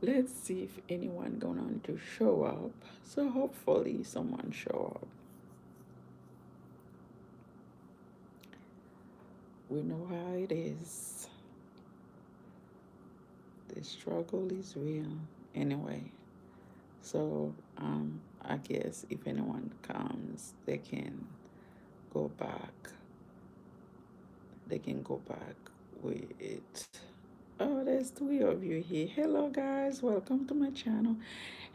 Let's see if anyone going to show up. So hopefully someone show up. We know how it is. The struggle is real. Anyway, so I guess if anyone comes, they can go back. They can go back with it. Oh, there's three of you here. Hello, guys. Welcome to my channel.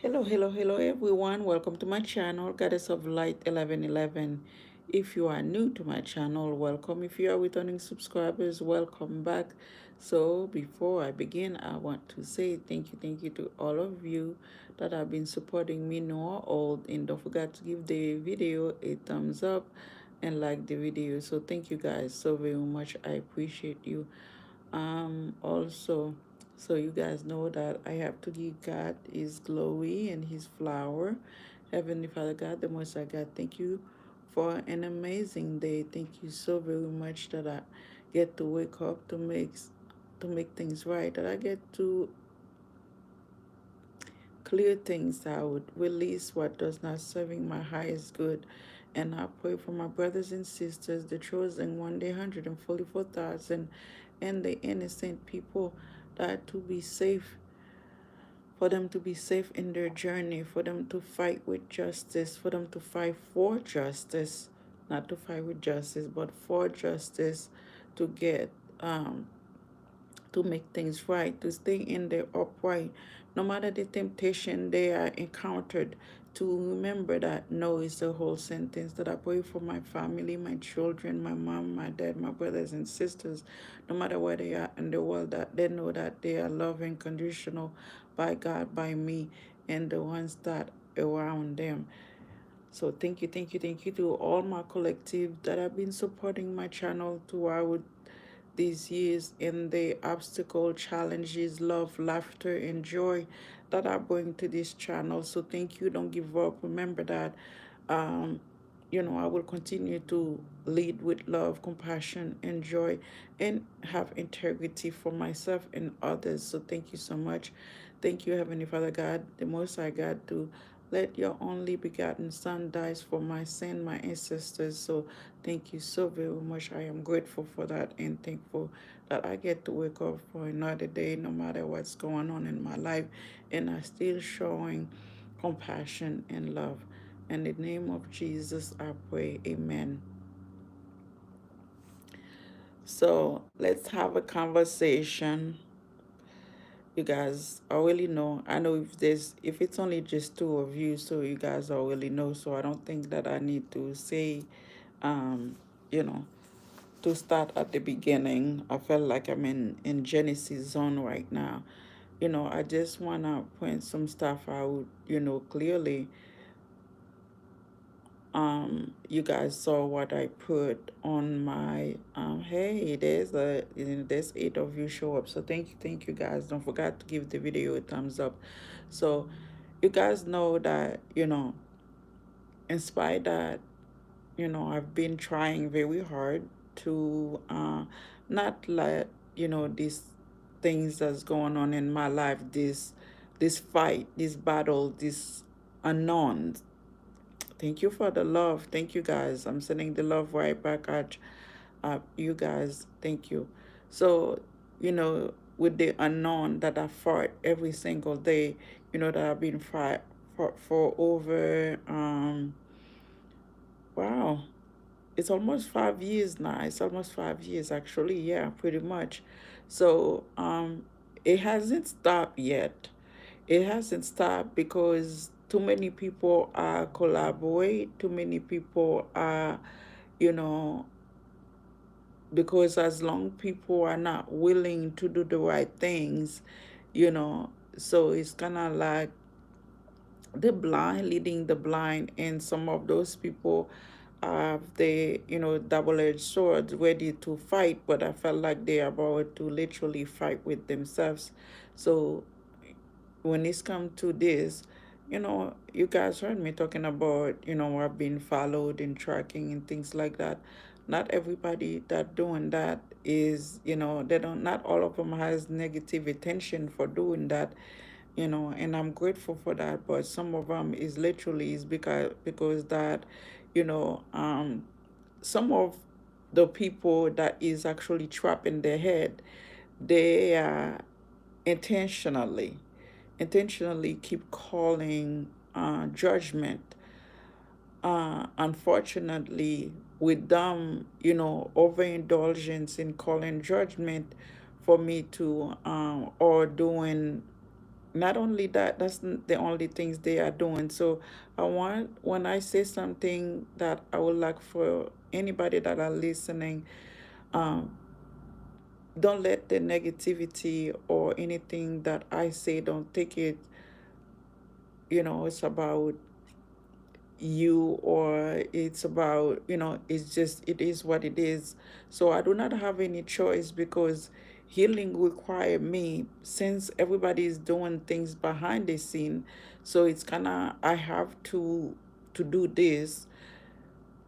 Hello, everyone. Welcome to my channel, Goddess of Light 1111. If you are new to my channel, welcome. If you are returning subscribers, welcome back. So, before I begin, I want to say thank you to all of you that have been supporting me, new or old. And don't forget to give the video a thumbs up and like the video. So, thank you guys so very much. I appreciate you. Also, so you guys know that I have to give God his glory and his flower. Heavenly Father God, the Most High God, thank you for an amazing day. Thank you so very much that I get to wake up to make things right. That I get to clear things out, release what does not serving my highest good. And I pray for my brothers and sisters, the chosen one, the 144,000, and the innocent people, that to be safe, for them to be safe in their journey, for them to fight with justice, for them to fight for justice, not to fight with justice, but for justice, to get to make things right, to stay in the upright, no matter the temptation they are encountered, to remember that no is the whole sentence. That I pray for my family, my children, my mom, my dad, my brothers and sisters, no matter where they are in the world, that they know that they are loved and conditional by God, by me, and the ones that around them. So thank you to all my collective that have been supporting my channel throughout these years, in the obstacle, challenges, love, laughter, and joy that I bring to this channel. So thank you. Don't give up. Remember that, um, I will continue to lead with love, compassion, and joy, and have integrity for myself and others. So thank you so much. Thank you, Heavenly Father God, the Most High God, to let your only begotten Son dies for my sin, my ancestors. So thank you so very much. I am grateful for that and thankful that I get to wake up for another day, no matter what's going on in my life, and I still showing compassion and love. In the name of Jesus, I pray. Amen. So let's have a conversation. You guys already know. I know if it's only just two of you, so you guys already know. So I don't think that I need to say, um, you know, to start at the beginning. I felt like I'm in Genesis zone right now. I just wanna point some stuff out, clearly. You guys saw what I put on my hey, there's 8 of you show up. So thank you guys. Don't forget to give the video a thumbs up. So you guys know that, in spite that, I've been trying very hard to not let, these things that's going on in my life, this fight, this battle, this unknown. Thank you for the love. Thank you guys. I'm sending the love right back at you guys. Thank you. So, with the unknown that I fought every single day, that I've been fight for over wow, it's almost 5 years now. It's almost 5 years actually. Yeah, pretty much. So it hasn't stopped yet. It hasn't stopped because too many people collaborate. Too many people are, you know, because as long people are not willing to do the right things, so it's kind of like the blind leading the blind, and some of those people have the double-edged swords ready to fight, but I felt like they are about to literally fight with themselves. So when it's come to this, you guys heard me talking about, I've been followed and tracking and things like that. Not everybody that doing that is, they don't, not all of them has negative intention for doing that. and I'm grateful for that. But some of them is literally is because that, you know, some of the people that is actually trapped in their head, they intentionally intentionally keep calling judgment, unfortunately, with them, overindulgence in calling judgment for me to, or doing, not only that, that's the only things they are doing. So I want, when I say something that I would like for anybody that are listening, um, don't let the negativity or anything that I say, don't take it, it's about you, or it's about, it's just, it is what it is. So I do not have any choice, because healing require me, since everybody is doing things behind the scene. So it's kind of, I have to do this,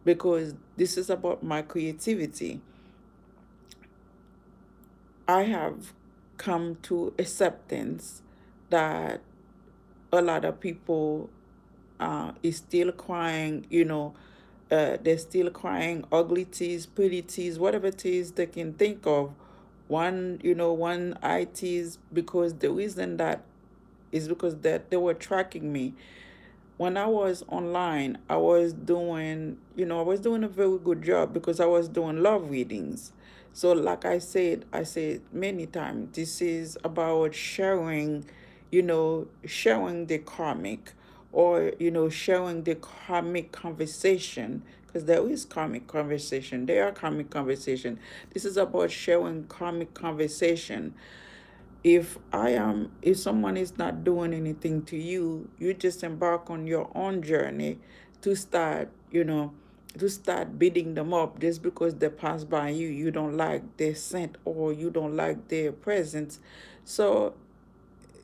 because this is about my creativity. I have come to acceptance that a lot of people is still crying, they're still crying ugly tears, pretty tears, whatever tears they can think of. One eye tears, because the reason that is because that they were tracking me. When I was online, I was doing a very good job, because I was doing love readings. So, like I said many times, this is about sharing, sharing the karmic, or, sharing the karmic conversation, because there is karmic conversation. There are karmic conversation. This is about sharing karmic conversation. If someone is not doing anything to you, you just embark on your own journey to start, to start beating them up just because they pass by you. You don't like their scent, or you don't like their presence. So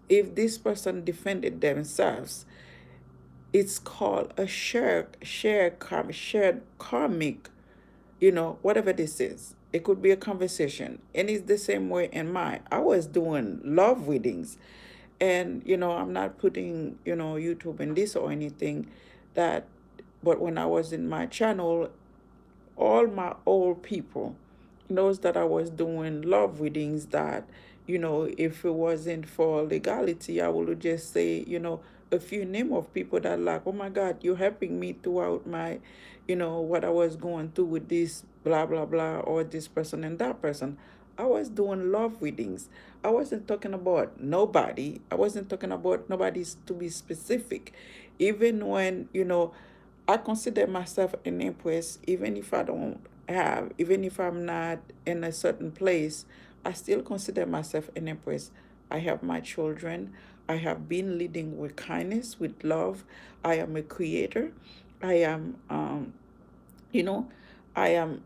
if this person defended themselves, it's called a shared karmic, whatever this is. It could be a conversation. And it's the same way in mine. I was doing love readings. And, I'm not putting, YouTube in this or anything that, but when I was in my channel, all my old people knows that I was doing love readings, that, if it wasn't for legality, I would just say, a few name of people that like, oh my God, you're helping me throughout my, what I was going through with this blah blah blah, or this person and that person. I was doing love readings. I wasn't talking about nobody. I wasn't talking about nobody's, to be specific. Even when, I consider myself an empress, even if I don't have, even if I'm not in a certain place, I still consider myself an empress. I have my children. I have been leading with kindness, with love. I am a creator. I am, you know I am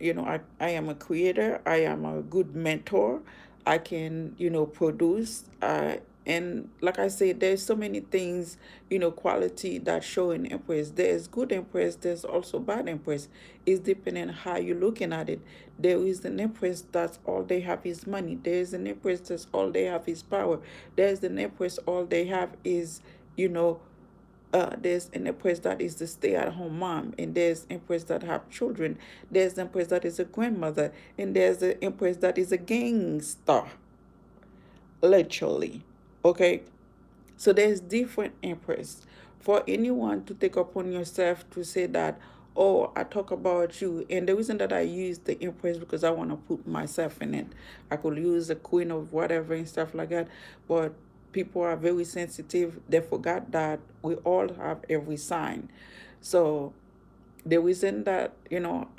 a creator. I am a good mentor. I can, produce, and like I said, there's so many things, quality that show in empress. There's good empress, there's also bad empress. It's depending on how you're looking at it. There is an empress that's all they have is money. There's an empress that's all they have is power. There's an empress all they have is, you know there's an empress that is the stay-at-home mom, and there's empress that have children. There's empress that is a grandmother, and there's an empress that is a gangster, literally. Okay, so there's different empress. For anyone to take upon yourself to say that, oh, I talk about you, and the reason that I use the empress because I want to put myself in it. I could use the queen of whatever and stuff like that, but people are very sensitive. They forgot that we all have every sign. So the reason that,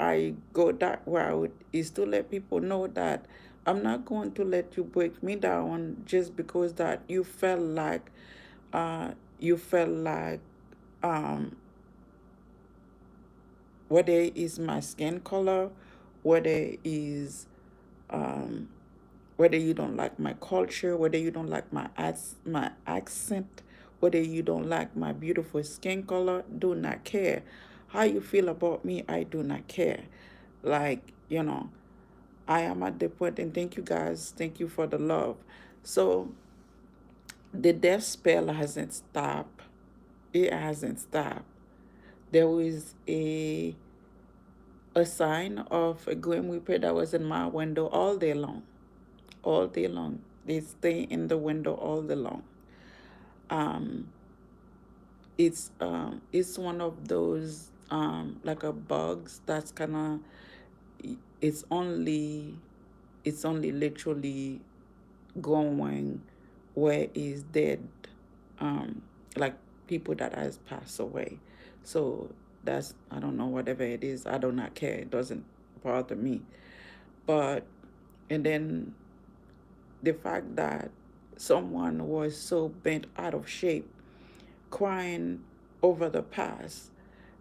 I go that route is to let people know that I'm not going to let you break me down just because that you felt like um whether it's my skin color, whether is um whether you don't like my culture, whether you don't like my accent, whether you don't like my beautiful skin color, do not care. How you feel about me, I do not care. Like, I am at the point, and thank you guys, thank you for the love. So The death spell hasn't stopped. It hasn't stopped. There is a sign of a grim reaper that was in my window all day long. All day long. They stay in the window all day long. Um, it's one of those like a bugs that's it's only it's only literally going where is dead, um like people that has passed away. So that's, I don't know, whatever it is, I do not care, it doesn't bother me. But and then the fact that someone was so bent out of shape, crying over the past,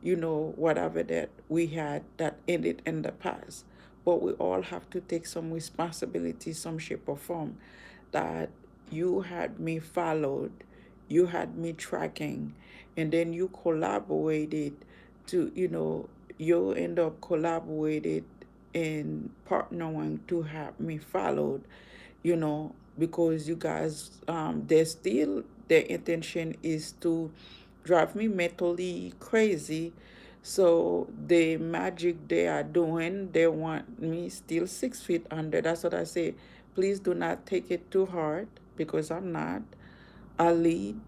whatever that we had that ended in the past. But we all have to take some responsibility, some shape or form, that you had me followed, you had me tracking, and then you collaborated to, you end up collaborated and partnering to have me followed, because you guys, there's still, their intention is to drive me mentally crazy. So the magic they are doing, they want me still 6 feet under. That's what I say. Please do not take it too hard, because I'm not. I lead,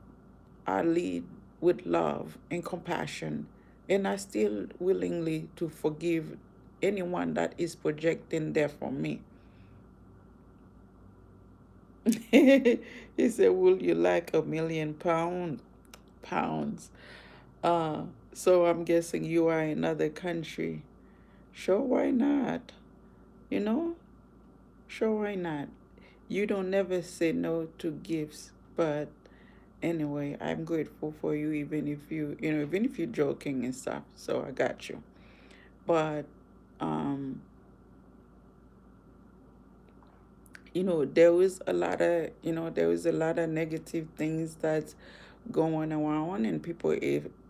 I lead with love and compassion, and I still willingly to forgive anyone that is projecting there for me. He said, "Will you like a million pounds?" Uh, so I'm guessing you are in another country. Sure, why not? You know, sure, why not? You don't never say no to gifts, but anyway, I'm grateful for you, even if even if you're joking and stuff. So I got you. But um, there was a lot of negative things that's going around, and people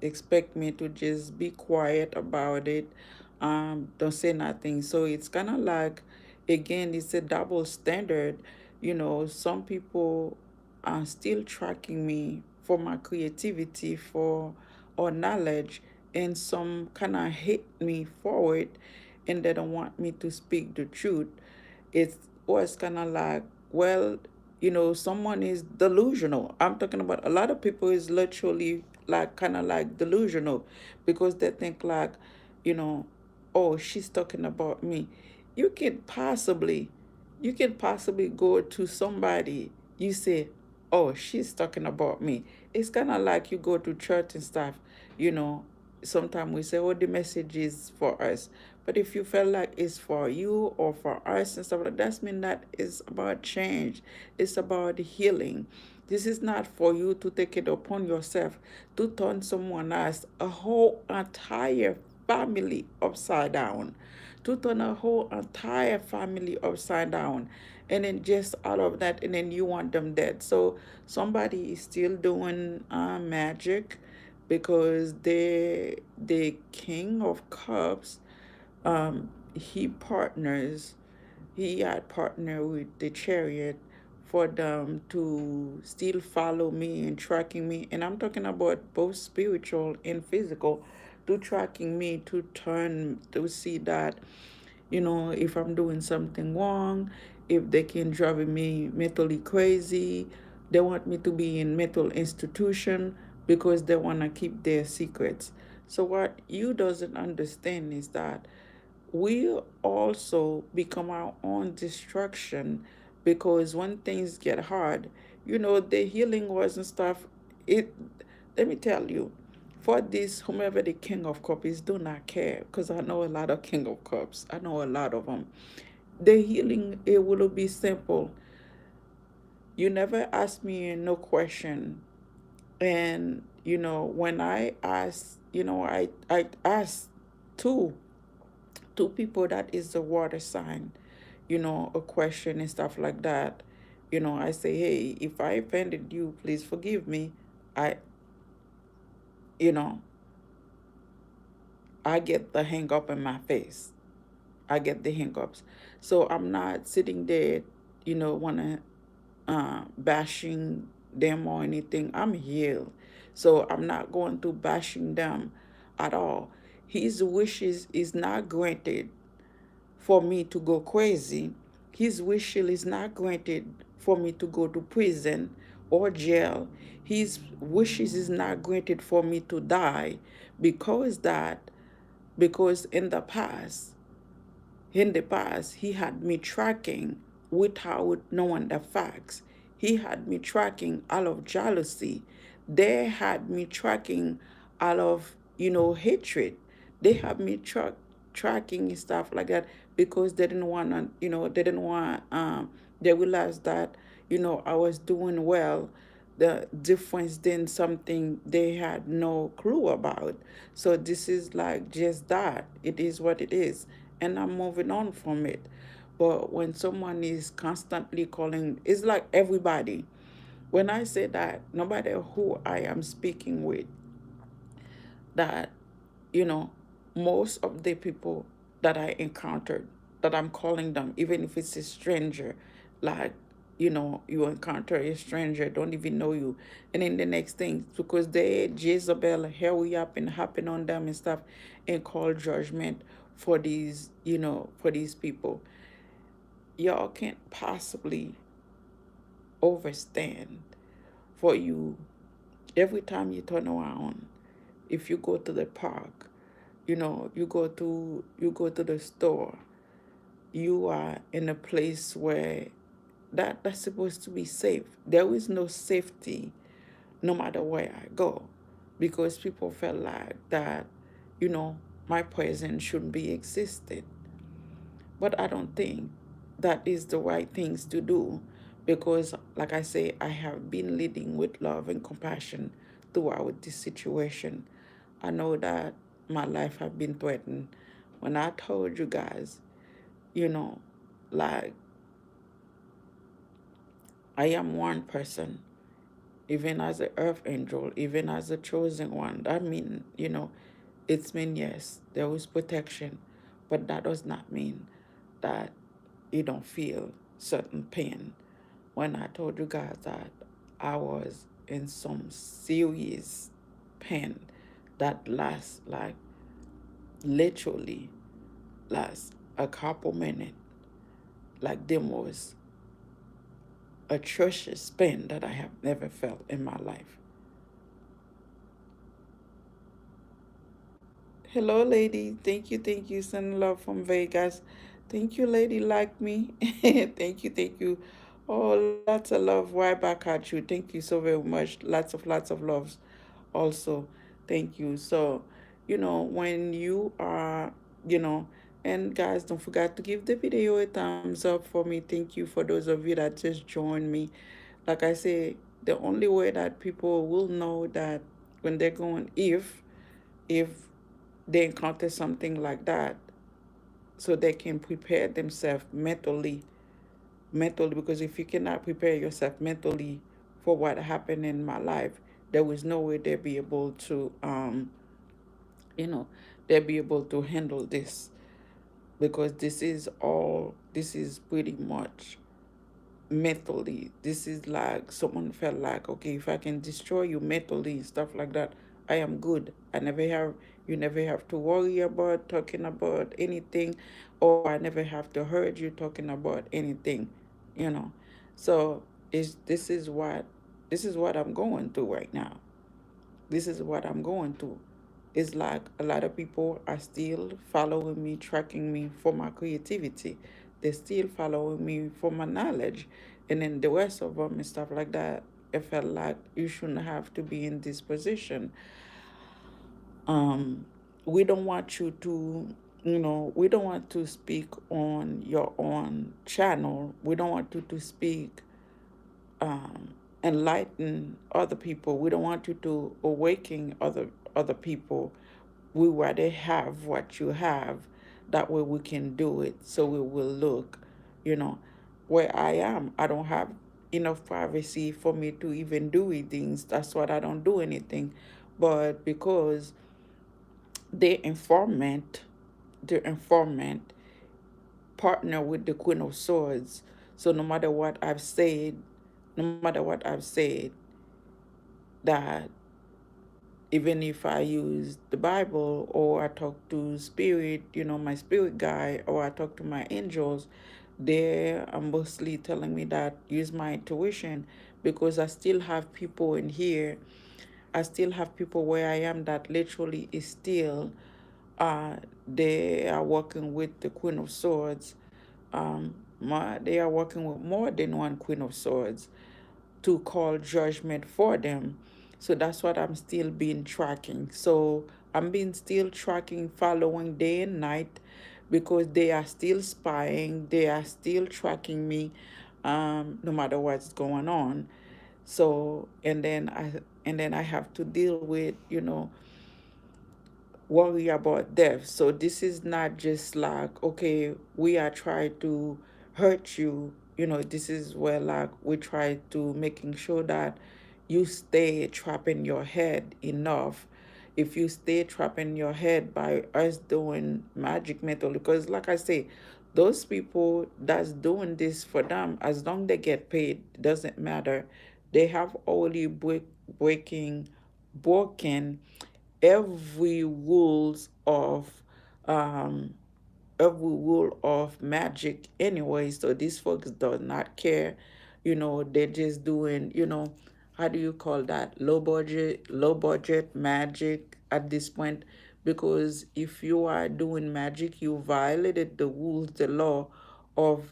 expect me to just be quiet about it, don't say nothing. So it's kind of like, again, it's a double standard. Some people are still tracking me for my creativity, for or knowledge, and some kind of hate me for it, and they don't want me to speak the truth. It was kind of like, well, someone is delusional. I'm talking about a lot of people is literally like kind of like delusional, because they think like, you know, oh, she's talking about me. You can possibly, you can possibly go to somebody, you say, oh, she's talking about me. It's kind of like you go to church and stuff, you know. Sometimes we say, oh, the message is for us. But if you feel like it's for you or for us and stuff like that, mean that it's about change. It's about healing. This is not for you to take it upon yourself to turn someone else, a whole entire family upside down, to turn a whole entire family upside down, and then just out of that, and then you want them dead. So somebody is still doing magic, because the king of cups, he partners, he had partnered with the chariot for them to still follow me and tracking me. And I'm talking about both spiritual and physical, to tracking me, to turn to see that, if I'm doing something wrong, if they can drive me mentally crazy, they want me to be in mental institution because they want to keep their secrets. So what you doesn't understand is that we also become our own destruction, because when things get hard, the healing was and stuff, it, let me tell you, for this, whomever the king of cups is, do not care, because I know a lot of king of cups, I know a lot of them. The healing, it will be simple. You never ask me no question. And when I ask, I ask two two people that is the water sign, a question and stuff like that. I say, hey, if I offended you, please forgive me. I, you know, I get the hang up in my face. I get the hang-ups. So I'm not sitting there, wanna bashing them or anything. I'm healed. So I'm not going to bashing them at all. His wishes is not granted for me to go crazy. His wish is not granted for me to go to prison or jail. His wishes is not granted for me to die because that because in the past, he had me tracking without knowing the facts. He had me tracking out of jealousy. They had me tracking out of, hatred. They had me tracking and stuff like that because they didn't want to, they didn't want, they realized that, I was doing well, the difference than something they had no clue about. So this is like just that. It is what it is. And I'm moving on from it. But when someone is constantly calling, it's like everybody. When I say that, no matter who I am speaking with, that, you know, most of the people that I encountered, that I'm calling them, even if it's a stranger, like, you encounter a stranger, don't even know you. And then the next thing, because they, Jezebel, hurry up and happen on them and stuff, and call judgment for these, for these people. Y'all can't possibly overstand for you every time you turn around. If you go to the park, you go to the store, you are in a place where that's supposed to be safe. There is no safety no matter where I go, because people felt like that, you know my presence shouldn't be existed. But I don't think that is the right things to do, because, like I say, I have been leading with love and compassion throughout this situation. I know that my life have been threatened. When I told you guys, you know, like, I am one person, even as an earth angel, even as a chosen one. That mean, it's mean, yes, there is protection, but that does not mean that you don't feel certain pain. When I told you guys that I was in some serious pain that lasts, like, literally lasts a couple minutes, like the most atrocious pain that I have never felt in my life. Hello, lady. Thank you. Send love from Vegas. Thank you, lady. Like me. Thank you. Oh, lots of love right back at you. Thank you so very much. Lots of loves also. Thank you. So, when you are, you know, and guys, don't forget to give the video a thumbs up for me. Thank you for those of you that just joined me. Like I say, the only way that people will know that when they're going, if they encounter something like that, so they can prepare themselves mentally, because if you cannot prepare yourself mentally for what happened in my life, there was no way they'll be able to you know they'll be able to handle this, because this is pretty much mentally. This is like someone felt like, okay, if I can destroy you mentally and stuff like that, I am good. I never have You never have to worry about talking about anything, or I never have to hurt you talking about anything, you know. So is this is what I'm going through right now. This is what I'm going through. It's like a lot of people are still following me, tracking me for my creativity. They're still following me for my knowledge. And then the rest of them and stuff like that, it felt like you shouldn't have to be in this position. Um, we don't want you to, we don't want to speak on your own channel. We don't want you to speak, enlighten other people. We don't want you to awaken other people. We rather have what you have. That way we can do it. So we will look, you know, where I am. I don't have enough privacy for me to even do things. That's why I don't do anything. But because the informant, the informant partner with the Queen of Swords. So no matter what I've said, that even if I use the Bible or I talk to spirit, my spirit guide, or I talk to my angels, they are mostly telling me that use my intuition, because I still have people in here. I still have people where I am that literally is still, they are working with the Queen of Swords. They are working with more than one Queen of Swords to call judgment for them. So that's what I'm still being tracking. So I'm being still tracking, following day and night, because they are still spying, they are still tracking me, no matter what's going on. So and then I have to deal with, worry about death. So this is not just like, okay, we are trying to hurt you. This is where like we try to making sure that you stay trapped in your head enough. If you stay trapped in your head by us doing magic method, because like I say, those people that's doing this for them, as long they get paid, doesn't matter. They have already breaking broken every rules of um every rule of magic anyway. So these folks do not care. They're just doing, how do you call that, low budget magic at this point. Because if you are doing magic, you violated the rules, the law of,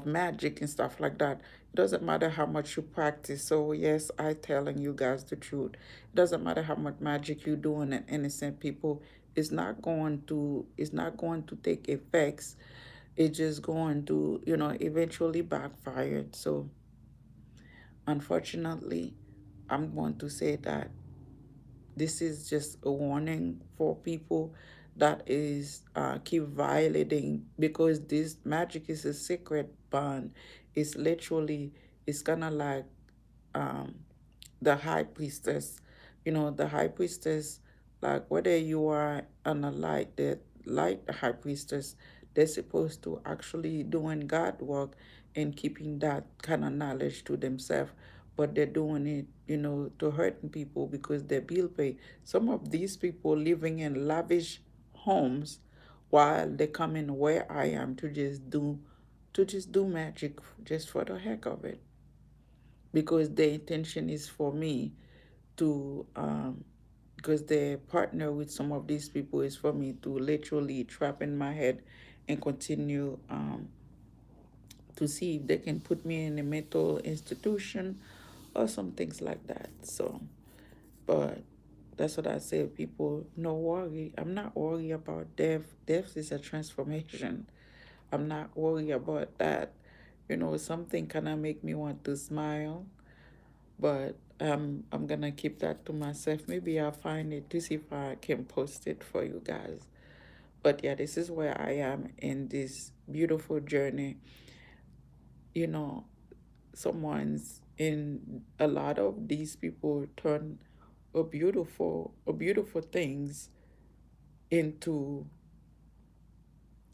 magic and stuff like that. It doesn't matter how much you practice. So yes, I telling you guys the truth. It doesn't matter how much magic you doing and innocent people. It's not going to take effects. It's just going to, eventually backfire. So unfortunately, I'm going to say that this is just a warning for people that is keep violating, because this magic is a secret bond. It's literally, it's kind of like um, the high priestess. The high priestess, like whether you are on a light that like the high priestess, they're supposed to actually doing God work and keeping that kind of knowledge to themselves. But they're doing it, to hurting people because their bill pay. Some of these people living in lavish homes while they come in where I am to just do magic just for the heck of it, because the intention is for me to because the partner with some of these people is for me to literally trap in my head and continue to see if they can put me in a mental institution or some things like that. So but that's what I say, people, no worry. I'm not worried about death. Death is a transformation. I'm not worried about that. Something kind of make me want to smile, but I'm gonna keep that to myself. Maybe I'll find it to see if I can post it for you guys. But yeah, this is where I am in this beautiful journey. You know, someone's in a lot of these people turn a beautiful things into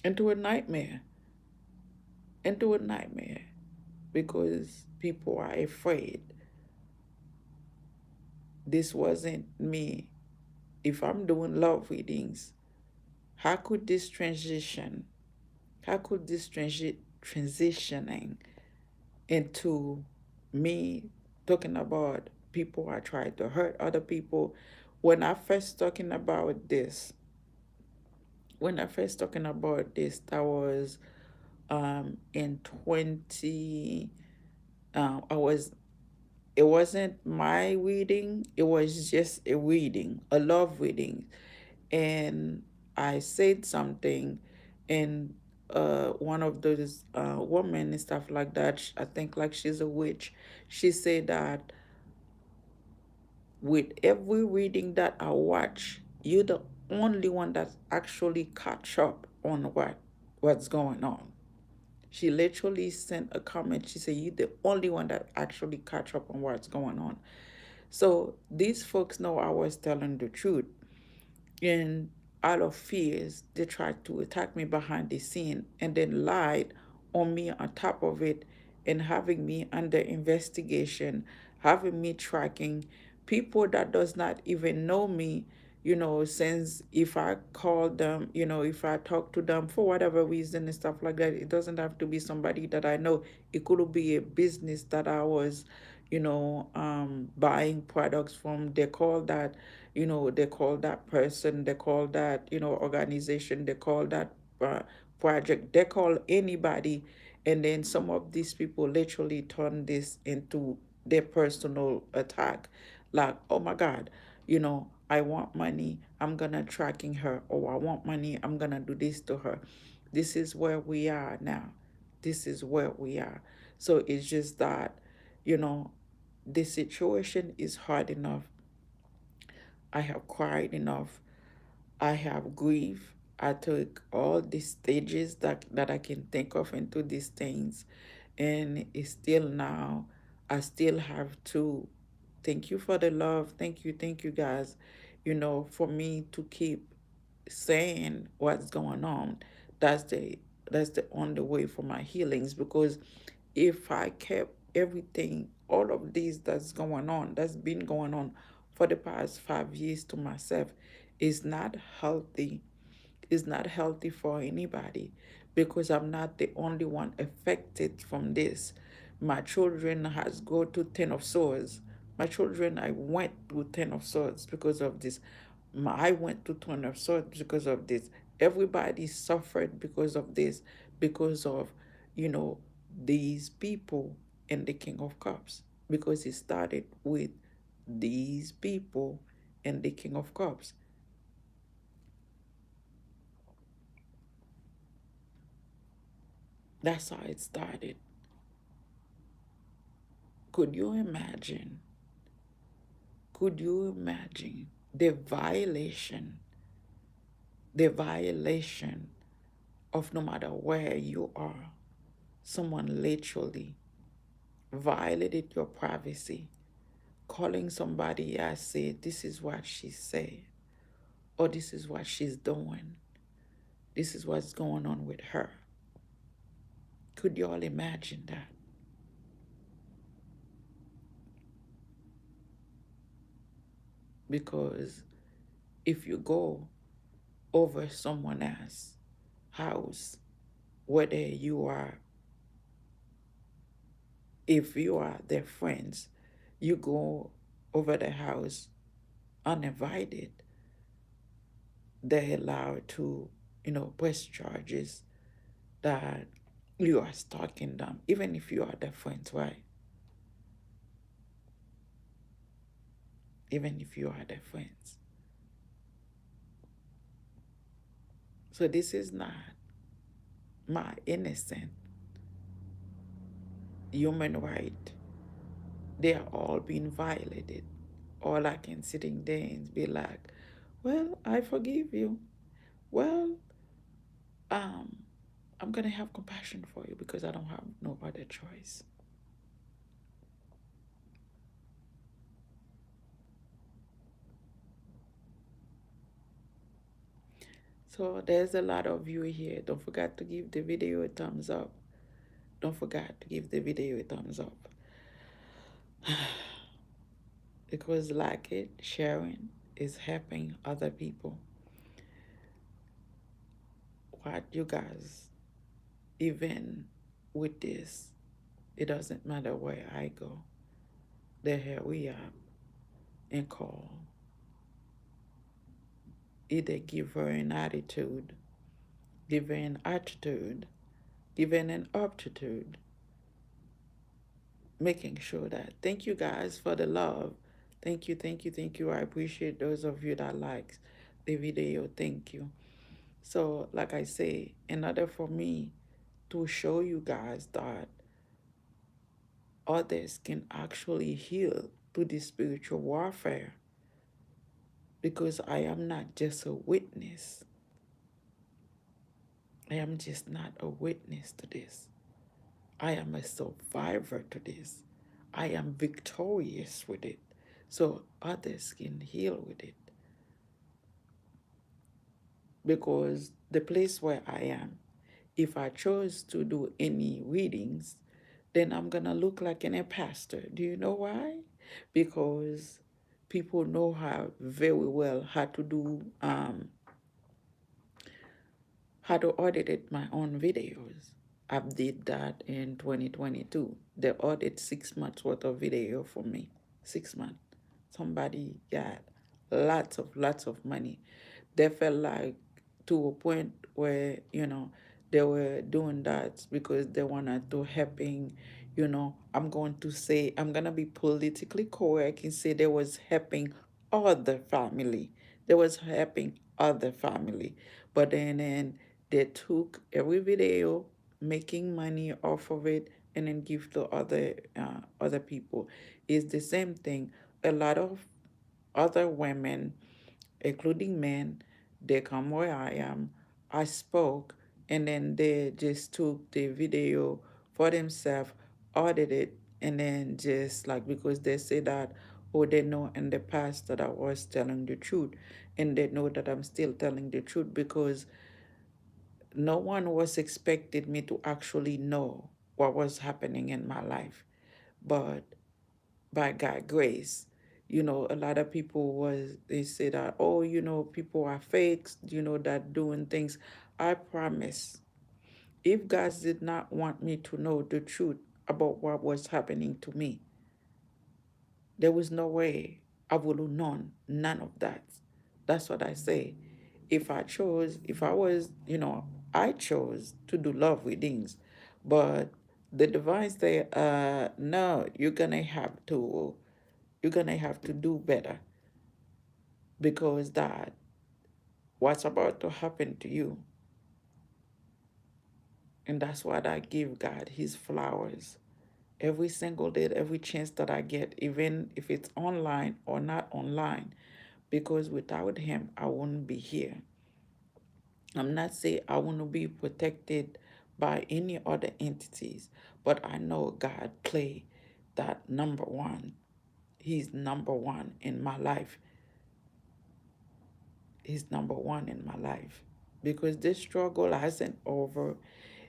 into a nightmare, into a nightmare, because people are afraid. This wasn't me. If I'm doing love readings, how could this transition, how could this transitioning into me talking about people I try to hurt other people? When I first talking about this, that was in 20, I was it wasn't my reading, it was just a reading, a love reading. And I said something, and one of those women and stuff like that, I think like she's a witch, she said that with every reading that I watch, you're the only one that actually catch up on what's going on. She literally sent a comment. She said, "You the only one that actually catch up on what's going on." So these folks know I was telling the truth. And out of fears, they tried to attack me behind the scene and then lied on me on top of it, and having me under investigation, having me tracking people that does not even know me, since if I call them, if I talk to them for whatever reason and stuff like that, it doesn't have to be somebody that I know. It could be a business that I was, buying products from. They call that, they call that person, they call that, organization, they call that uh, project, they call anybody. And then some of these people literally turn this into their personal attack. Like, oh my God, I want money, I'm gonna tracking her, or I want money, I'm gonna do this to her. This is where we are now. This is where we are. So it's just that, you know, the situation is hard enough. I have cried enough. I have grief. I took all the stages that I can think of into these things. And it's still now, I still have to thank you for the love. Thank you guys, for me to keep saying what's going on. That's the that's the only way for my healings, because if I kept everything, all of this that's been going on for the past 5 years to myself, is not healthy. Is not healthy for anybody, because I'm not the only one affected from this. My children has go to 10 of swords. My children, I went to 10 of swords because of this. I went to 20 of swords because of this. Everybody suffered because of this, because of, you know, these people and the King of Cups. Because it started with these people and the King of Cups. That's how it started. Could you imagine? Could you imagine the violation of, no matter where you are, someone literally violated your privacy, calling somebody, I said, this is what she said, or this is what she's doing, this is what's going on with her. Could you all imagine that? Because if you go over someone else's house, whether you are, if you are their friends, you go over the house uninvited, they're allowed to, press charges that you are stalking them, even if you are their friends, right? Even if you are their friends. So this is not my innocent human right. They are all being violated. All I can sitting there and be like, well, I forgive you. Well, um, I'm gonna have compassion for you because I don't have no other choice. So there's a lot of you here. Don't forget to give the video a thumbs up. Don't forget to give the video a thumbs up. Because like it, sharing is helping other people. What you guys, even with this, it doesn't matter where I go. There here we are and call. Either give her an attitude, give her an attitude, give her an aptitude, making sure that, thank you guys for the love. Thank you. I appreciate those of you that likes the video. Thank you. So, like I say, in order for me to show you guys that others can actually heal through this spiritual warfare, because I am not just a witness. I am just not a witness to this. I am a survivor to this. I am victorious with it. So others can heal with it. Because the place where I am, if I chose to do any readings, then I'm going to look like an imposter. Do you know why? because people know how very well how to audit it my own videos. I did that in 2022. They audited 6 months worth of video for me. 6 months. Somebody got lots of money. They felt like, to a point where, they were doing that because they wanted to helping, I'm gonna be politically correct and say they was helping other family. They was helping other family. But then they took every video, making money off of it, and then give to other people. It's the same thing. A lot of other women, including men, they come where I am. I spoke, and then they just took the video for themselves, audited, and then just like, because they say that, oh, they know in the past that I was telling the truth, and they know that I'm still telling the truth, because no one was expected me to actually know what was happening in my life. But by God grace, a lot of people they say that, oh, people are fakes, that doing things. I promise, if God did not want me to know the truth about what was happening to me, there was no way I would have known none of that. That's what I say. If I was, I chose to do love readings, but the divine say, no, you're gonna have to do better, because that what's about to happen to you. And that's what I give God his flowers every single day, every chance that I get, even if it's online or not online, because without him, I wouldn't be here. I'm not saying I want to be protected by any other entities, but I know God play that number one. He's number one in my life. He's number one in my life. Because this struggle hasn't over.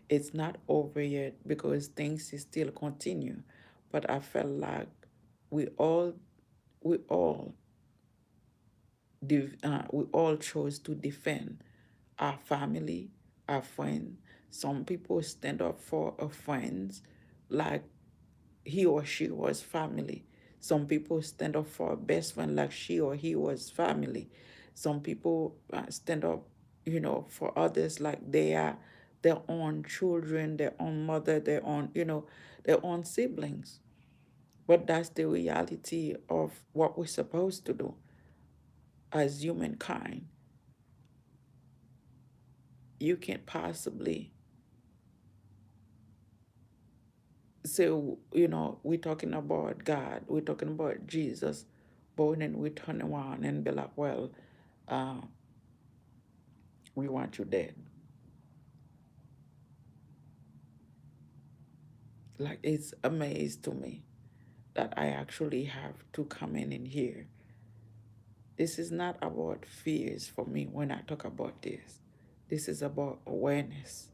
It's not over yet, because things still continue. But I felt like we all we all we all chose to defend our family, our friends. Some people stand up for a friends like he or she was family. Some people stand up for a best friend like she or he was family. Some people stand up, for others like they are their own children, their own mother, their own siblings. But that's the reality of what we're supposed to do as humankind. You can't possibly say, we're talking about God, we're talking about Jesus, but then we turn around and be like, well, uh, we want you dead. Like, it's amazed to me that I actually have to come in here. This is not about fears for me when I talk about this. This is about awareness.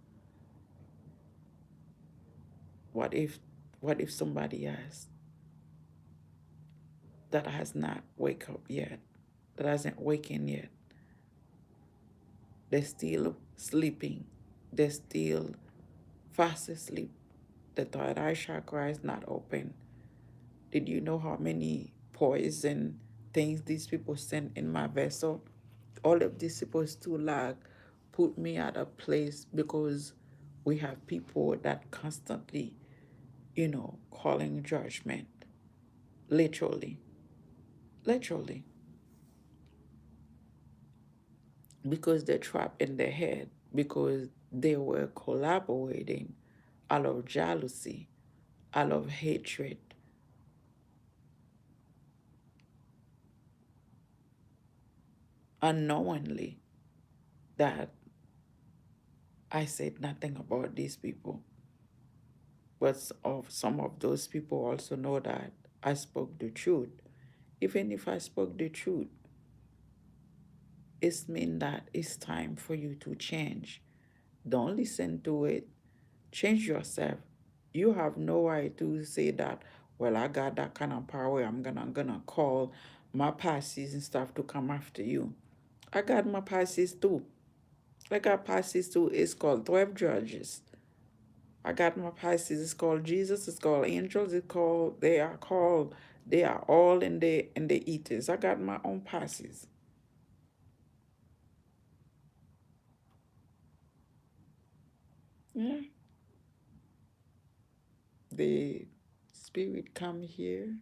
What if somebody else that has not wake up yet, that hasn't waken yet, they're still sleeping, they're still fast asleep, the third eye chakra is not open. Did you know how many poison things these people send in my vessel? All of this supposed to like put me at a place, because we have people that constantly, calling judgment. Literally. Literally. Because they're trapped in their head, because they were collaborating out of jealousy, out of hatred, unknowingly, that I said nothing about these people. But some of those people also know that I spoke the truth. Even if I spoke the truth, it means that it's time for you to change. Don't listen to it. Change yourself. You have no right to say that, well, I got that kind of power. I'm gonna call my passes and stuff to come after you. I got my passes too. I got passes too. It's called 12 judges. I got my passes. It's called Jesus. It's called angels. It's called they are all in the eaters. I got my own passes. Yeah. The spirit come here.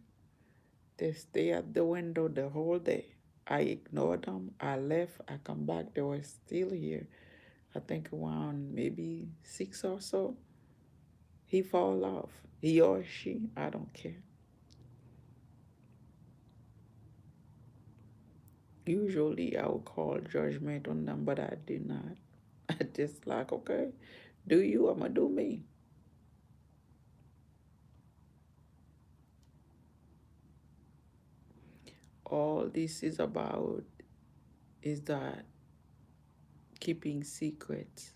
They stay at the window the whole day. I ignored them. I left. I come back. They were still here. I think around maybe six or so. He fall off. He or she. I don't care. Usually I would call judgment on them, but I did not. I just like, okay, do you, I'ma do me. All this is about is that keeping secrets.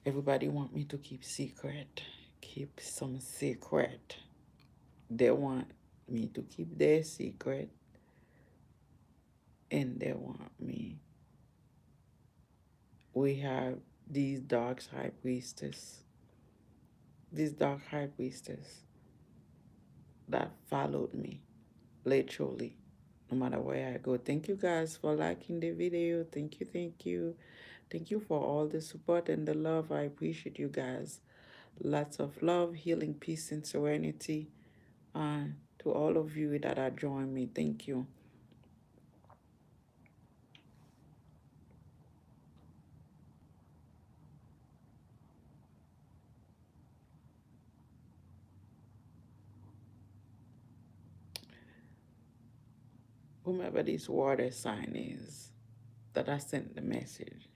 Everybody want me to keep secret. Keep some secret. They want me to keep their secret, and they want me. We have these dark high priestess. These dark high priestess that followed me, literally, no matter where I go. Thank you guys for liking the video. Thank you, thank you. Thank you for all the support and the love. I appreciate you guys. Lots of love, healing, peace, and serenity. Uh, to all of you that are joining me, thank you. Whomever this water sign is that I sent the message,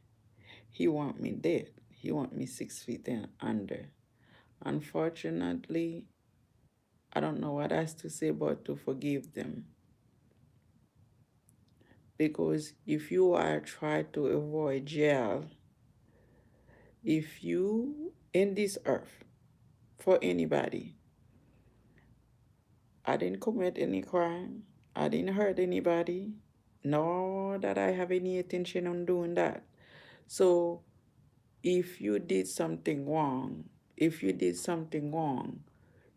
he want me dead. He want me 6 feet and under. Unfortunately, I don't know what else to say but to forgive them. Because if you are trying to avoid jail, if you in this earth, for anybody, I didn't commit any crime, I didn't hurt anybody, nor that I have any intention on doing that. So if you did something wrong, if you did something wrong,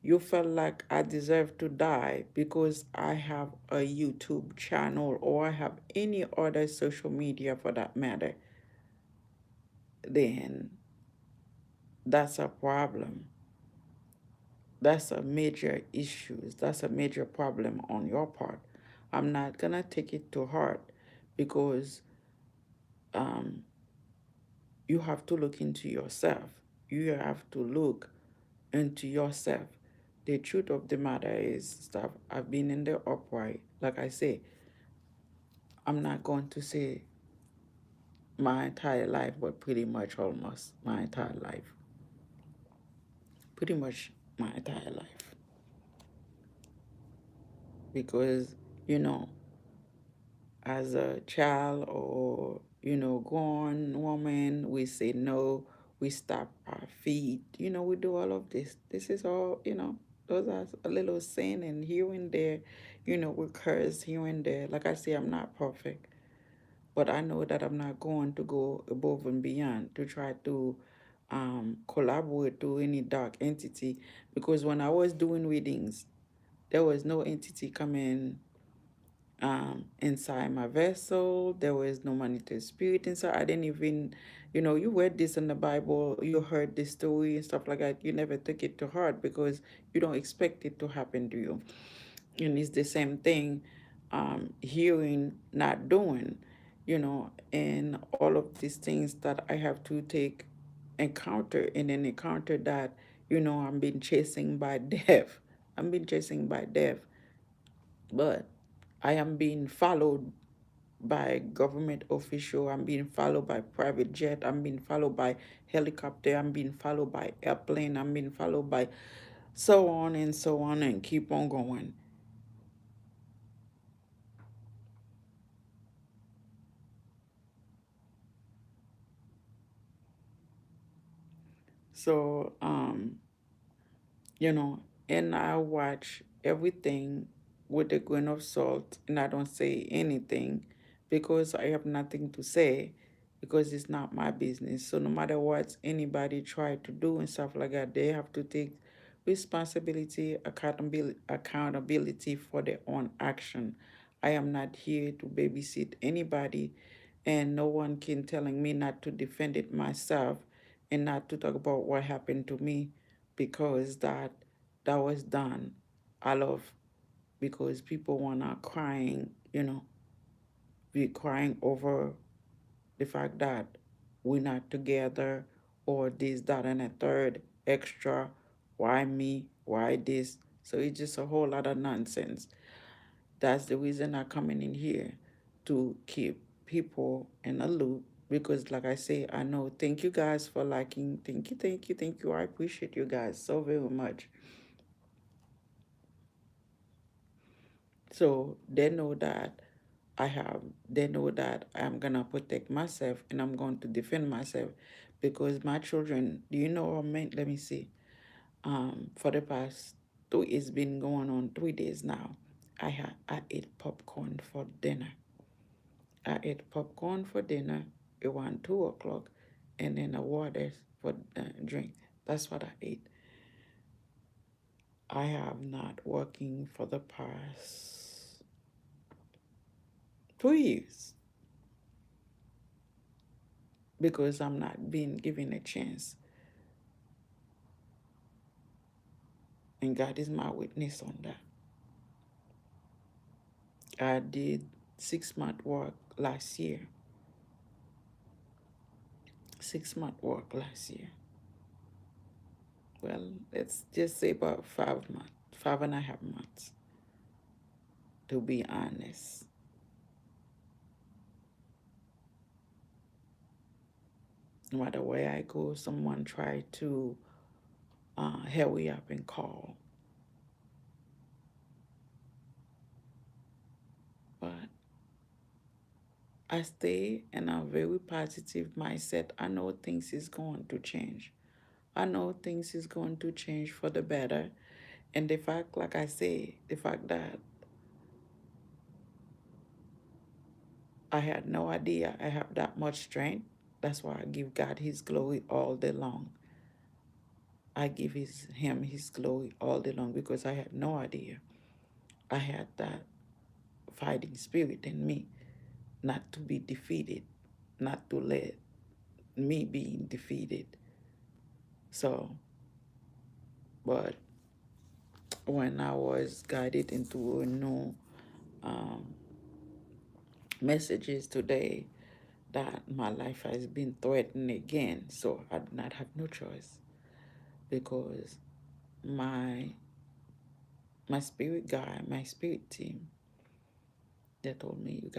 you felt like I deserve to die because I have a YouTube channel or I have any other social media for that matter, then that's a problem. That's a major issue. That's a major problem on your part. I'm not gonna take it to heart because um, you have to look into yourself. You have to look into yourself. The truth of the matter is, stuff. I've been in the upright. Like I say, I'm not going to say my entire life, but pretty much almost my entire life. Pretty much my entire life. Because, you know, as a child or, grown woman, we say no, we stop our feet, we do all of this. This is all, those are a little sin, and here and there, we curse here and there. Like I say, I'm not perfect, but I know that I'm not going to go above and beyond to try to collaborate to any dark entity, because when I was doing readings, there was no entity coming inside my vessel. There was no monetary spirit inside. I didn't even, you read this in the Bible, you heard this story and stuff like that. You never took it to heart because you don't expect it to happen to you. And it's the same thing, hearing, not doing, and all of these things that I have to take encounter in an encounter that, I'm being chasing by death. I'm being chasing by death, but I am being followed by government official. I'm being followed by private jet. I'm being followed by helicopter. I'm being followed by airplane. I'm being followed by so on and keep on going. So you know, and I watch everything with a grain of salt and I don't say anything because I have nothing to say because it's not my business. So no matter what anybody try to do and stuff like that, they have to take responsibility, accountability for their own action. I am not here to babysit anybody and no one can telling me not to defend it myself and not to talk about what happened to me because that was done. I love because people wanna crying, be crying over the fact that we're not together or this, that and a third extra. Why me? Why this? So it's just a whole lot of nonsense. That's the reason I'm coming in here to keep people in a loop because like I say, I know thank you guys for liking. Thank you, thank you, thank you. I appreciate you guys so very much. So they know that I'm gonna protect myself and I'm going to defend myself because my children, do you know what I mean? Let me see. For the past two, it's been going on 3 days now. I ate popcorn for dinner. I ate popcorn for dinner around 2 o'clock, and then a water for drink. That's what I ate. I have not working for the past 2 years because I'm not being given a chance, and God is my witness on that. I did 6 month work last year. 6 month work last year. Well, let's just say about 5 months, 5.5 months, to be honest. No matter where I go, someone try to hurry up and call. But I stay in a very positive mindset. I know things is going to change. I know things is going to change for the better. And the fact, like I say, the fact that I had no idea I have that much strength, that's why I give God his glory all day long. I give him his glory all day long because I had no idea I had that fighting spirit in me, not to be defeated, not to let me being defeated. So, but when I was guided into a new um, messages today that my life has been threatened again, so I do not have no choice because my my spirit guy, my spirit team, they told me you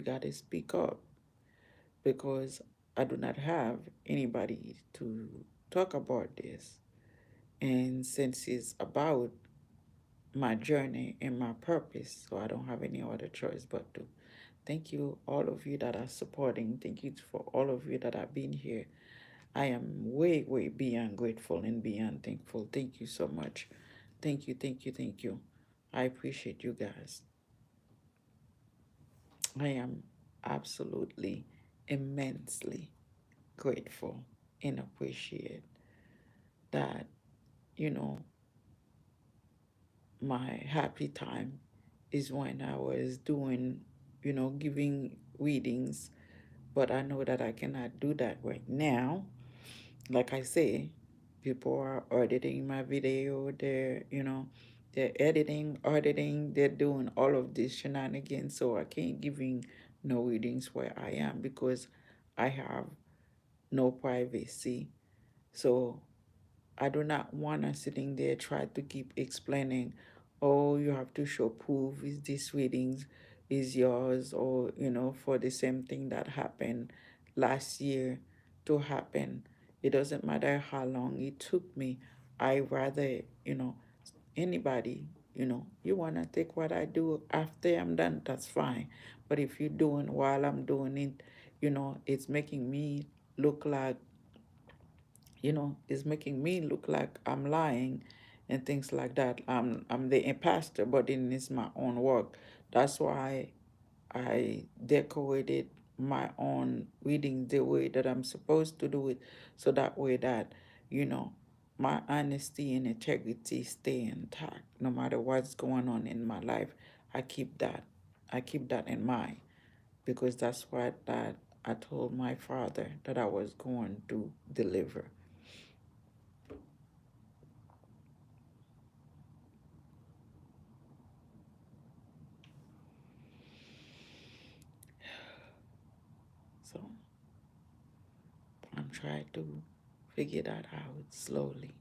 gotta speak up because I do not have anybody to talk about this. And since it's about my journey and my purpose, so I don't have any other choice but to. Thank you, all of you that are supporting. Thank you for all of you that have been here. I am way, way beyond grateful and beyond thankful. Thank you so much. Thank you, thank you, thank you. I appreciate you guys. I am absolutely, immensely grateful and appreciate that, you know, my happy time is when I was doing, giving readings, but I know that I cannot do that right now. Like I say, people are editing my video, they're editing, they're doing all of this shenanigans, so I can't giving no readings where I am because I have no privacy. So I do not want to sitting there try to keep explaining, oh, you have to show proof, is this readings is yours, or for the same thing that happened last year to happen. It doesn't matter how long it took me. I rather, anybody, you wanna take what I do after I'm done, that's fine. But if you're doing while I'm doing it, it's making me look like is making me look like I'm lying, and things like that. I'm the pastor, but it is my own work. That's why I decorated my own reading the way that I'm supposed to do it, so that way that, you know, my honesty and integrity stay intact no matter what's going on in my life. I keep that. I keep that in mind because that's what that I told my father that I was going to deliver. So I'm trying to figure that out slowly.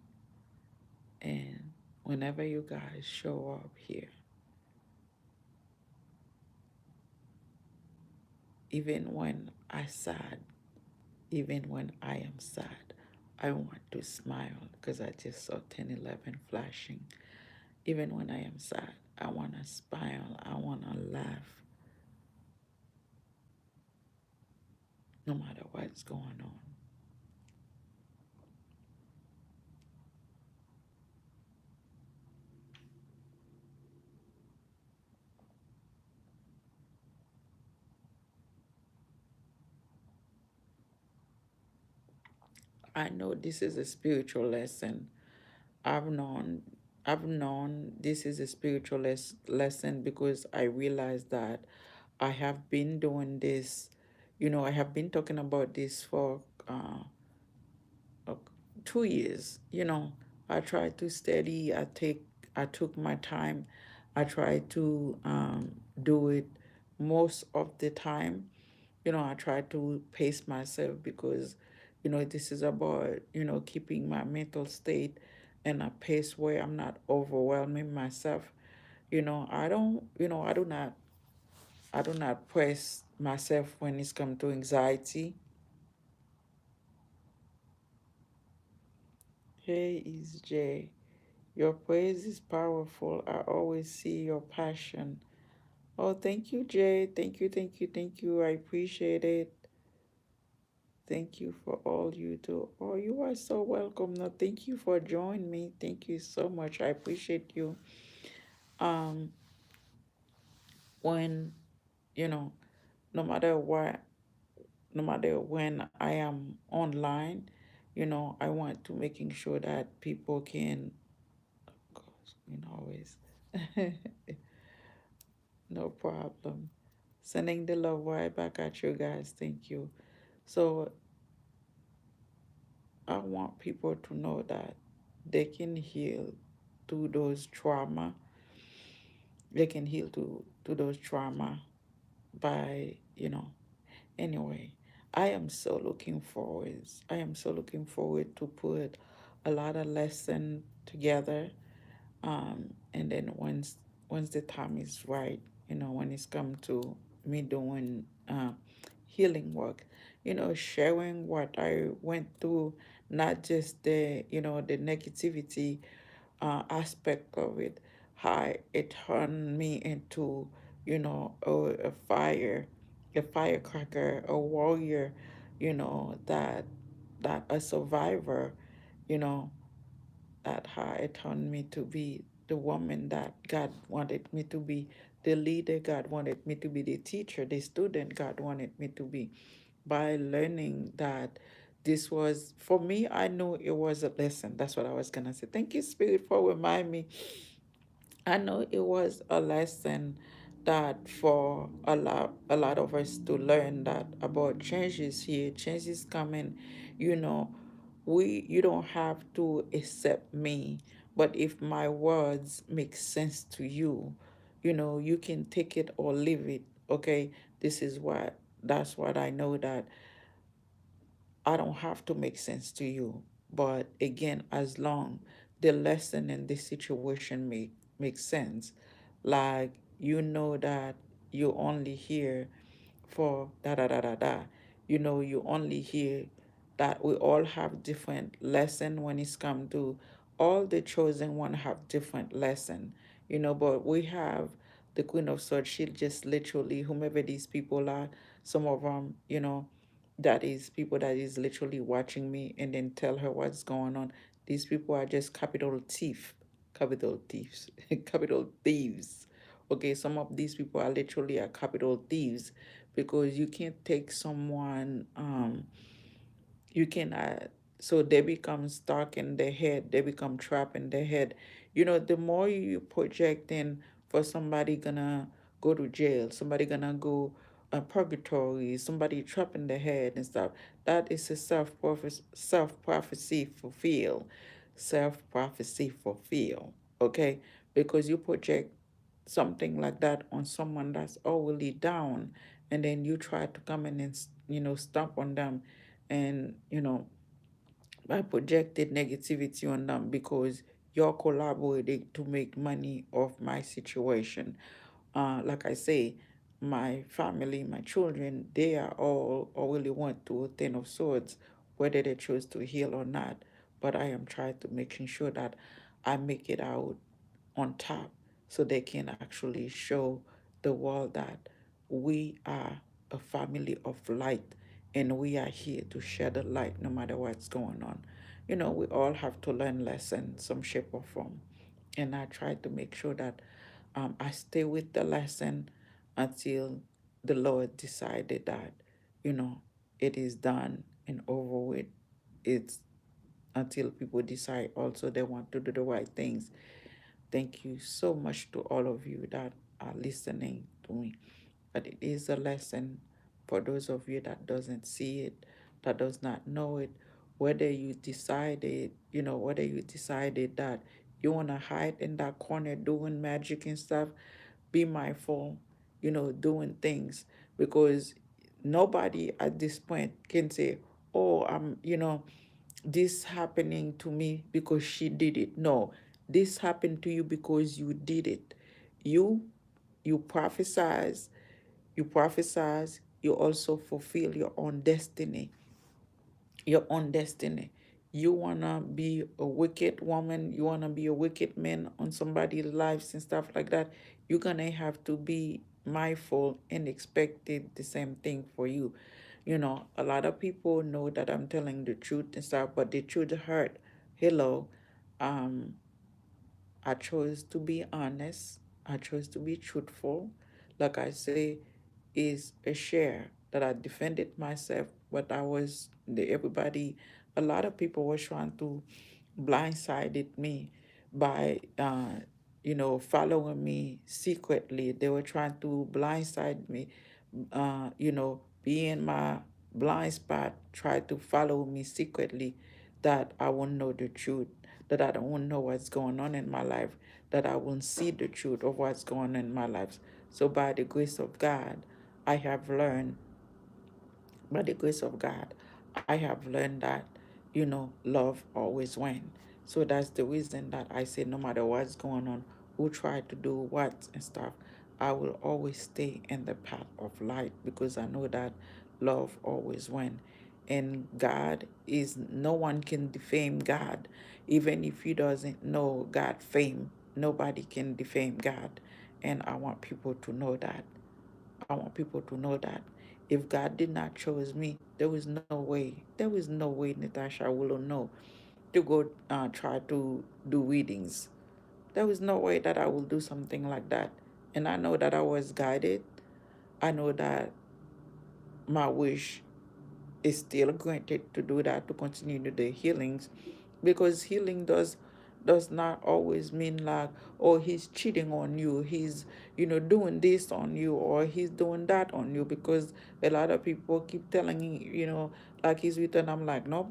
And whenever you guys show up here, even when I sad, even when I am sad, I want to smile because I just saw 1011 flashing. Even when I am sad, I want to smile. I want to laugh no matter what's going on. I know this is a spiritual lesson. I've known I've known this is a spiritual lesson because I realized that I have been doing this, I have been talking about this for uh, 2 years. I try to study. I took my time. I try to do it most of the time. I try to pace myself because, this is about, keeping my mental state in a pace where I'm not overwhelming myself. I don't, I do not press myself when it's come to anxiety. Hey, is Jay. Your praise is powerful. I always see your passion. Oh, thank you, Jay. Thank you, thank you, thank you. I appreciate it. Thank you for all you do. Oh, you are so welcome. No, thank you for joining me. Thank you so much. I appreciate you. Um, when you know, no matter what, no matter when I am online, I want to making sure that people can, of course, always, no problem. Sending the love right back at you guys. Thank you. So I want people to know that they can heal to those trauma. They can heal to those trauma by, anyway. I am so looking forward to put a lot of lesson together. And then once the time is right, when it's come to me doing healing work, sharing what I went through, not just the negativity aspect of it, how it turned me into, a firecracker, a warrior, that a survivor, you know, that how it turned me to be the woman that God wanted me to be, the leader God wanted me to be, the teacher, the student God wanted me to be. By learning that this was, for me, I knew it was a lesson. That's what I was going to say. Thank you, Spirit, for reminding me. I know it was a lesson that for a lot of us to learn that about changes here, changes coming, you know, you don't have to accept me, but if my words make sense to you, you can take it or leave it. Okay, this is what that's what I know, that I don't have to make sense to you. But again, as long the lesson in this situation makes sense, like that you only here for da da da da da. You only hear that we all have different lesson when it's come to all the chosen one have different lesson, but we have the Queen of Swords. She just literally, whomever these people are, some of them, that is people that is literally watching me and then tell her what's going on. These people are just capital thief. capital thieves, capital thieves. Okay, some of these people are literally a capital thieves because you can't take someone you can so they become stuck in their head, they become trapped in their head. The more you project in for somebody gonna go to jail, somebody gonna go purgatory, somebody trapped in their head and stuff, that is a self prophecy fulfill, self prophecy fulfill. Okay, because you project something like that on someone that's already down, and then you try to come in and stomp on them, and by projected negativity on them because you're collaborating to make money off my situation. Like I say, my family, my children, they are all already went to a ten of swords, whether they choose to heal or not. But I am trying to making sure that I make it out on top so they can actually show the world that we are a family of light, and we are here to share the light no matter what's going on. We all have to learn lessons some shape or form, and I try to make sure that I stay with the lesson until the Lord decided that you know it is done and over with. It's until people decide also they want to do the right things. Thank you so much to all of you that are listening to me. But it is a lesson for those of you that doesn't see it, that does not know it, whether you decided that you want to hide in that corner doing magic and stuff, be mindful, doing things, because nobody at this point can say, oh, this happening to me because she did it. No, this happened to you because you did it. You you prophesize, you also fulfill your own destiny. You wanna be a wicked woman, you wanna be a wicked man on somebody's lives and stuff like that. You're gonna have to be mindful and expect it the same thing for you. A lot of people know that I'm telling the truth and stuff, but the truth hurt. Hello. Um, I chose to be honest. I chose to be truthful. Like I say, is a share that I defended myself, but everybody, a lot of people were trying to blindsided me by, following me secretly. They were trying to blindside me, be in my blind spot, try to follow me secretly, that I won't know the truth, that I don't know what's going on in my life, that I won't see the truth of what's going on in my life. So by the grace of God, I have learned by the grace of God, I have learned that, love always wins. So that's the reason that I say no matter what's going on, who try to do what and stuff, I will always stay in the path of light because I know that love always wins. And God is, no one can defame God. Even if you doesn't know God fame, nobody can defame God. And I want people to know that. I want people to know that if God did not choose me, there was no way Natasha will know to go try to do readings. There was no way that I will do something like that. And I know that I was guided. I know that my wish is still granted to do that, to continue to do healings, because healing does not always mean like, oh, he's cheating on you, he's doing this on you, or he's doing that on you, because a lot of people keep telling like he's written. I'm like, nope,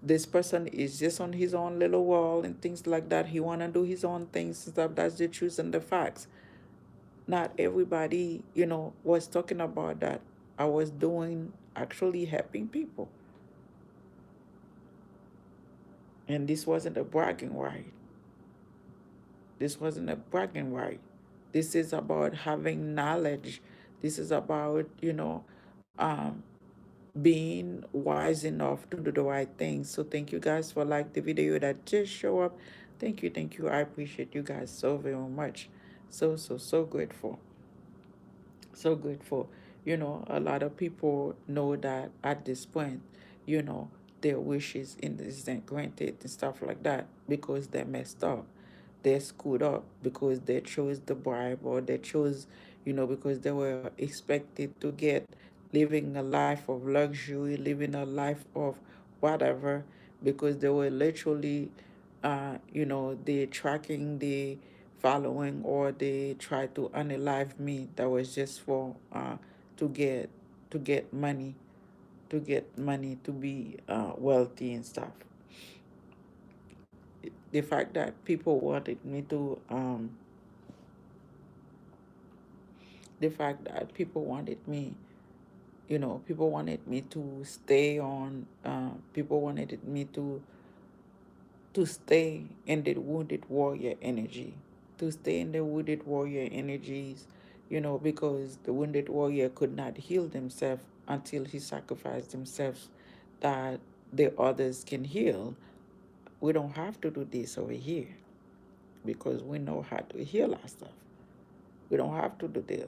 this person is just on his own little world and things like that. He want to do his own things and stuff. That's the truth and the facts. Not everybody was talking about that. I was doing, actually helping people. And this wasn't a bragging right. This wasn't a bragging right. This is about having knowledge. This is about, being wise enough to do the right things. So thank you guys for like the video that just show up. Thank you, thank you. I appreciate you guys so very much. So grateful. So grateful. A lot of people know that at this point, you know, their wishes isn't granted and stuff like that because they messed up. they screwed up because they chose the bribe, or they chose, because they were expected to get living a life of luxury, living a life of whatever, because they were literally, they tracking, the following, or they try to unalive me. That was just for to get to get money, to be wealthy and stuff. The fact that people wanted me to the fact that people wanted me, people wanted me to stay on, people wanted me to stay in the wounded warrior energy, to stay in the wounded warrior energies, because the wounded warrior could not heal themselves until he sacrificed themselves, that the others can heal. We don't have to do this over here because we know how to heal ourselves. We don't have to do the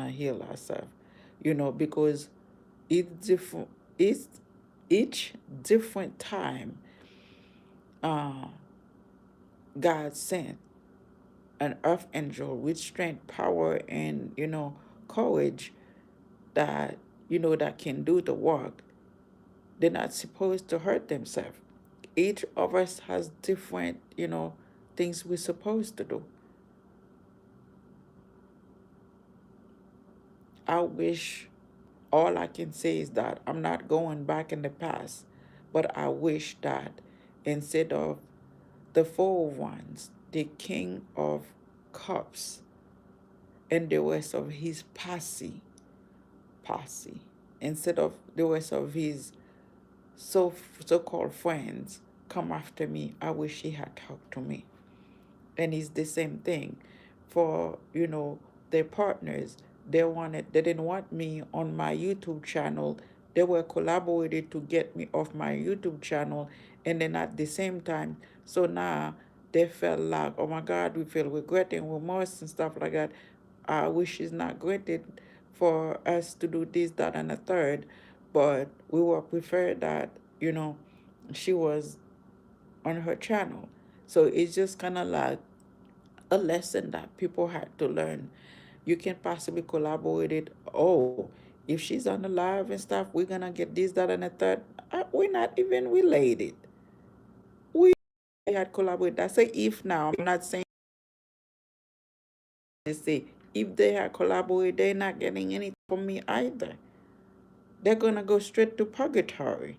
heal ourselves, because each different, each each different time, uh, God sent an earth angel with strength, power, and courage, that that can do the work. They're not supposed to hurt themselves. Each of us has different things we're supposed to do. I wish, all I can say is that I'm not going back in the past, but I wish that instead of the Four of Wands, the King of Cups, and the rest of his posse, instead of the rest of his so-called friends come after me, I wish he had talked to me. And it's the same thing for their partners. They didn't want me on my YouTube channel. They were collaborated to get me off my YouTube channel, and then at the same time, so now they felt like, oh my God, we feel regret and remorse and stuff like that. I wish it's not granted for us to do this, that, and a third, but we were preferred that she was on her channel. So it's just kind of like a lesson that people had to learn. You can possibly collaborate it. Oh, if she's on the live and stuff, we're gonna get this, that, and the third. We're not even related. We had collaborated. I say if now. I'm not saying they say if they had collaborated, they're not getting anything from me either. They're gonna go straight to purgatory.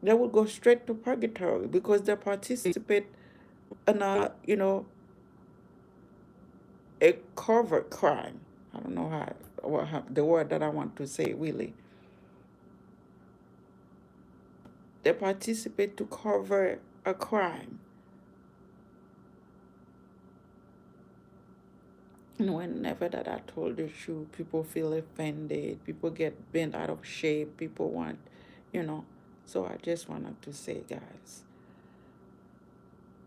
They will go straight to purgatory because they participate in a covert crime. I don't know how the word that I want to say really. They participate to cover a crime. And whenever that I told the truth, people feel offended. People get bent out of shape. People want, you know. So I just wanted to say, guys,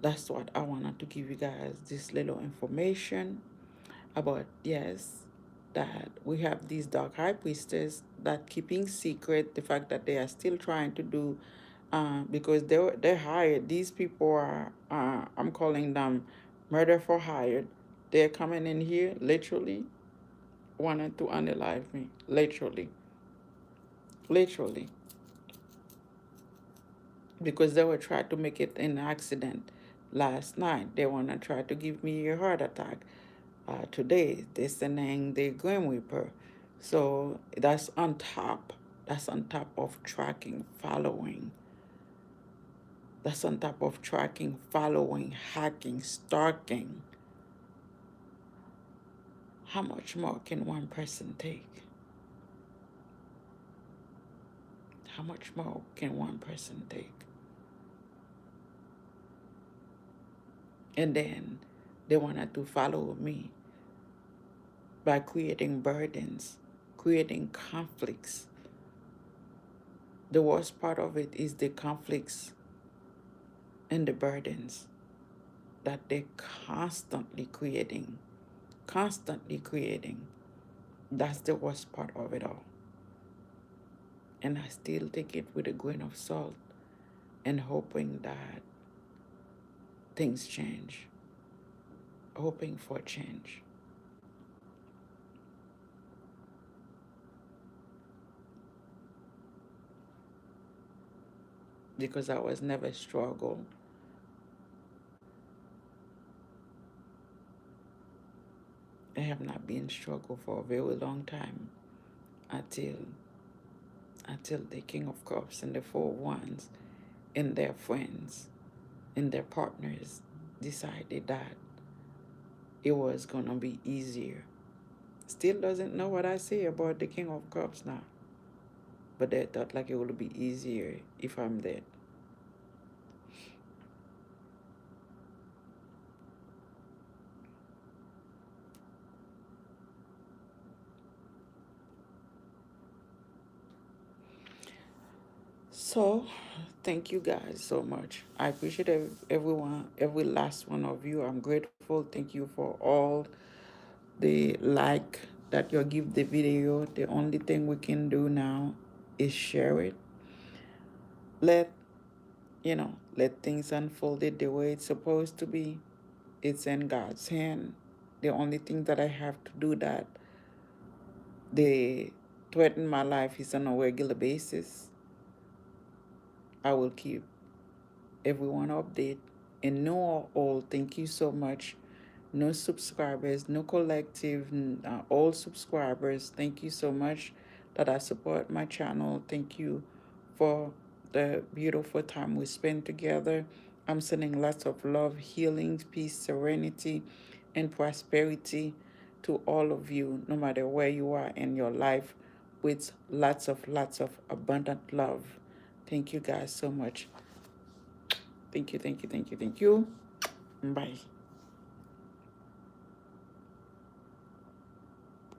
that's what I wanted to give you guys, this little information about, yes, that we have these dark high priestess that keeping secret the fact that they are still trying to do, because they're hired. These people are, I'm calling them murder for hired. They're coming in here literally wanted to unalive me, literally, because they were trying to make it an accident last night. They want to try to give me a heart attack. Today, they're sending the Grim Reaper. So that's on top. That's on top of tracking, following. That's on top of tracking, following, hacking, stalking. How much more can one person take? How much more can one person take? And then they wanted to follow me by creating burdens, creating conflicts. The worst part of it is the conflicts and the burdens that they're constantly creating. That's the worst part of it all. And I still take it with a grain of salt and hoping that things change, hoping for change. Because I was never struggle. I have not been struggle for a very long time until the King of Cups and the Four of Wands and their friends and their partners decided that it was gonna be easier. Still doesn't know what I say about the King of Cups now. But they thought like it would be easier if I'm dead. So, thank you guys so much. I appreciate everyone, every last one of you. I'm grateful. Thank you for all the like that you give the video. The only thing we can do now is share it. Let let things unfold it the way it's supposed to be. It's in God's hand. The only thing that I have to do that they threaten my life is on a regular basis. I will keep everyone update. And no all, thank you so much. No subscribers, no collective, all subscribers. Thank you so much that I support my channel. Thank you for the beautiful time we spend together. I'm sending lots of love, healing, peace, serenity, and prosperity to all of you, no matter where you are in your life, with lots of abundant love. Thank you guys so much. Thank you, thank you, thank you, thank you. Bye.